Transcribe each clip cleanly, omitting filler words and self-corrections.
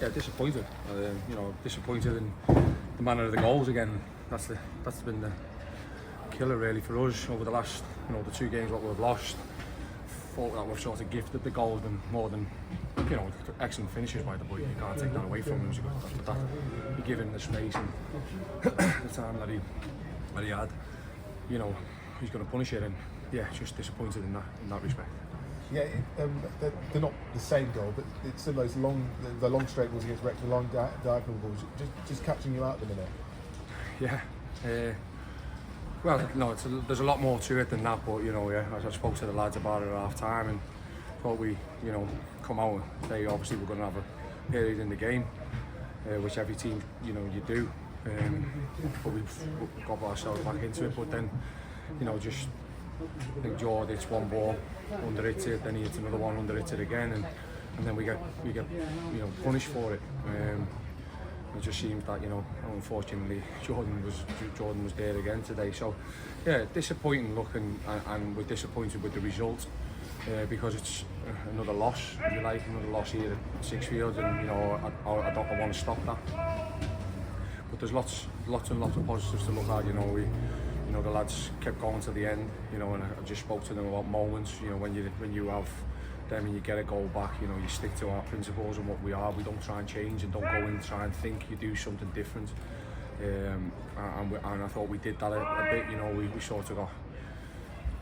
Yeah, disappointed. Disappointed in the manner of the goals again. That's been the killer really for us over the last, the 2 games what we've lost. Thought that we've sort of gifted the goals than more than, excellent finishes by the boy. You can't take that away from him. But you give him the space and the time that he had. He's going to punish it, and just disappointed in that respect. Yeah, they're not the same goal, but it's still those long straight balls against Wrexham, the long diagonal balls, just catching you out at the minute. Yeah. Well, no, there's a lot more to it than that, but as I spoke to the lads about it at half time, and thought we, come out and say obviously we're going to have a period in the game, which every team, you do, but we've got ourselves back into it. But then, I think Jord hits one ball under it, then he hits another one under it again, and then we get punished for it. It just seems that unfortunately Jordan was there again today. So disappointing look, and we're disappointed with the result because it's another loss, if you like, another loss here at Sixfields, and I want to stop that. But there's lots of positives to look at. The lads kept going to the end, and I just spoke to them about moments, when you have them and you get a goal back, you stick to our principles and what we are. We don't try and change and don't go in and try and think you do something different. And I thought we did that a bit, we sort of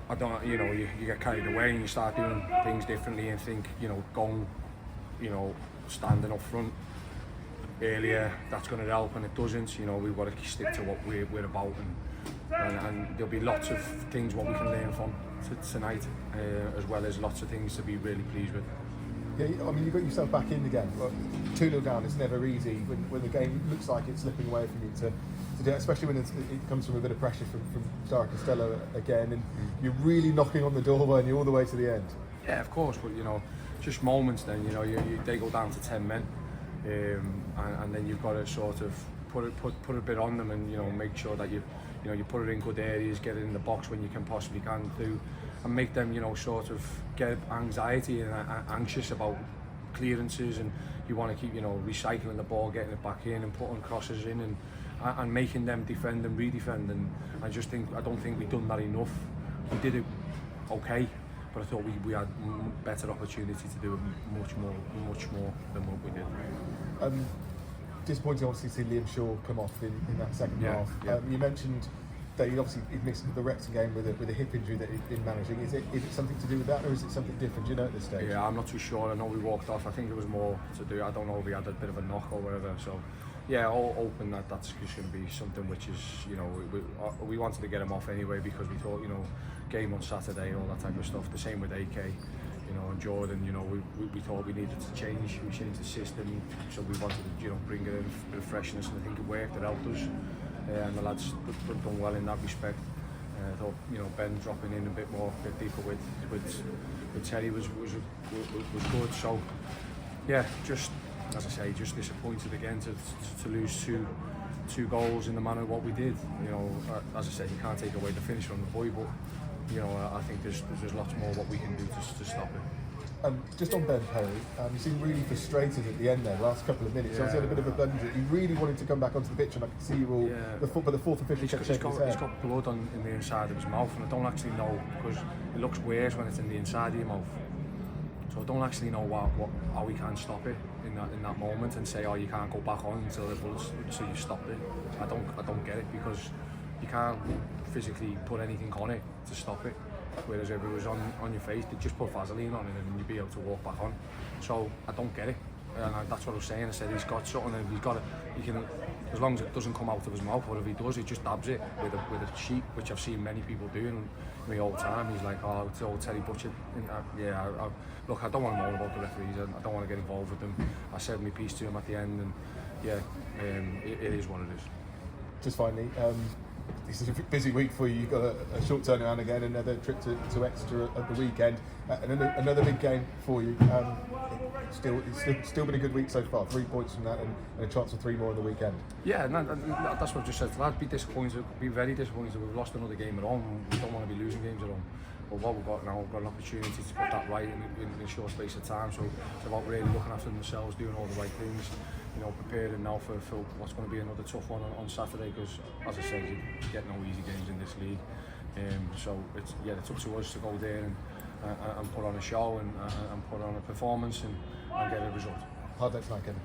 got, you get carried away and you start doing things differently and think, going, standing up front earlier, that's going to help, and it doesn't. We've got to stick to what we're about, and there'll be lots of things what we can learn from tonight, as well as lots of things to be really pleased with. Yeah, I mean, you got yourself back in again. 2-0 down, it's never easy when the game looks like it's slipping away from you to do it, especially when it comes from a bit of pressure from Star Costello again, and you're really knocking on the door, weren't you, all the way to the end? Yeah, of course, but just moments then, they go down to 10 men, and then you've got to sort of put a bit on them, and make sure that you put it in good areas, get it in the box when you can do, and make them sort of get anxiety and anxious about clearances, and you want to keep recycling the ball, getting it back in and putting crosses in, and making them defend and re-defend, and I don't think we've done that enough. We did it okay, but I thought we had better opportunity to do it much more than what we did. Disappointing obviously to see Liam Shaw come off in that second half. Yeah. You mentioned that he'd missed the Wrexham game with a hip injury that he'd been managing. Is it something to do with that, or is it something different? Do you know at this stage? Yeah, I'm not too sure. I know we walked off. I think it was more to do. I don't know if he had a bit of a knock or whatever. So yeah, all open that's just going to be something which is we wanted to get him off anyway, because we thought game on Saturday, all that type of stuff. The same with AK. And Jordan, we thought we needed to change. We changed the system, so we wanted to, bring in a bit of freshness, and I think it worked. It helped us, and the lads done well in that respect. I thought, Ben dropping in a bit deeper with Terry was good. So, yeah, just as I say, just disappointed again to lose two goals in the manner of what we did. As I said, you can't take away the finish from the boy, but. I think there's lots more what we can do to stop it. Just on Ben Perry, you seemed really frustrated at the end there, last couple of minutes. Yeah. He had a bit of a blunder. He really wanted to come back onto the pitch, and I could see you all, by the fourth or fifth, kept shaking his head. He's got blood in the inside of his mouth, and I don't actually know, because it looks worse when it's in the inside of your mouth. So I don't actually know how we can stop it in that moment and say, you can't go back on until you stop it. I don't get it, because you can't physically put anything on it to stop it, whereas if it was on your face, they'd just put Vaseline on it and you'd be able to walk back on. So I don't get it, and that's what I was saying. I said he's got something, and he can, as long as it doesn't come out of his mouth, or if he does, he just dabs it with a sheet, which I've seen many people doing me all the time. He's like, it's all Terry Butcher. Look, I don't want to know about the referees, and I don't want to get involved with them. I said my piece to him at the end, and it is what it is. Just finally, this is a busy week for you. You've got a short turnaround again, another trip to Exeter at the weekend, and another big game for you. It's still been a good week so far. 3 points from that, and a chance for 3 more on the weekend. Yeah, that's what I just said. I'd be disappointed. Be very disappointed. We've lost another game at home. We don't want to be losing games at home. But what we've got now, we've got an opportunity to put that right in a short space of time. So it's about really looking after themselves, doing all the right things, you know, preparing now for what's going to be another tough one on Saturday, because as I said, you get no easy games in this league. So it's up to us to go there and put on a show and put on a performance and get a result. Hard luck tonight, Kevin.